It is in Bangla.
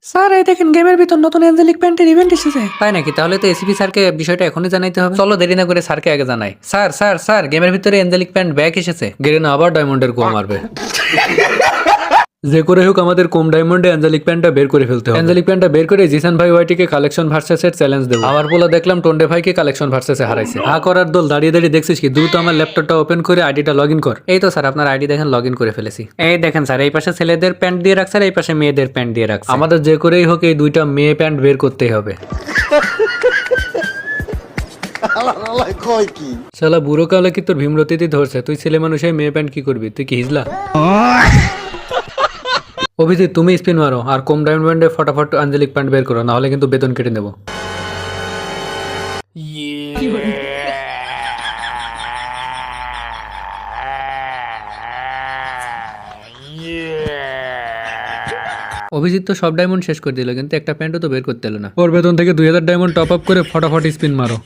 স্যার এই দেখেন গেমের ভিতর নতুন অ্যাঞ্জেলিক প্যান্টের ইভেন্ট এসেছে। তাই নাকি? তাহলে তো এসিপি স্যারকে বিষয়টা এখনই জানাইতে হবে। চলো দেরি না করে স্যারকে আগে জানাই। স্যার স্যার স্যার গেমের ভিতরে অ্যাঞ্জেলিক প্যান্ট ব্যাক এসেছে। গেরেনা আবার ডায়মন্ডের গোল মারবে। যে করে হোক আমাদের কম ডায়মন্ডে অ্যাঞ্জেলিক প্যান্টটা বের করে ফেলতে হবে। অ্যাঞ্জেলিক প্যান্টটা বের করে জিসান ভাই ওয়াইটিকে কালেকশন ভার্সেসের চ্যালেঞ্জ দেবো। আবার বলে দেখলাম টন্ডে ভাইকে কালেকশন ভার্সেসে হারাইছে। হা করার দল দাঁড়িয়ে দাঁড়িয়ে দেখছিস কি? দ্রুত আমার ল্যাপটপটা ওপেন করে আইডিটা লগ ইন কর। এই তো স্যার আপনার আইডি দেখেন লগ ইন করে ফেলেছি। এই দেখেন স্যার এই পাশে ছেলেদের প্যান্ট দিয়ে রাখছে আর এই পাশে মেয়েদের প্যান্ট দিয়ে রাখছে। আমাদের যে করেই হোক এই দুইটা মেয়ে প্যান্ট বের করতেই হবে। শালা বুড়ো কালে কি তোর ভীমরতিতে ধরছে? তুই ছেলে মানুষে মেয়ে প্যান্ট কি করবি? তুই কি হিজলা? অভিজিৎ তুমি স্পিন মারো আর কম ডায়মন্ডে ফটাফট আঞ্জলিক প্যান্ট বের করো, না হলে কিন্তু বেতন কেটে নেবো। অভিজিৎ তো সব ডায়মন্ড শেষ করে দিল কিন্তু একটা প্যান্টও তো বের করতে এলো না। ওর বেতন থেকে 2000 ডায়মন্ড টপ আপ করে ফটাফট স্পিন মারো।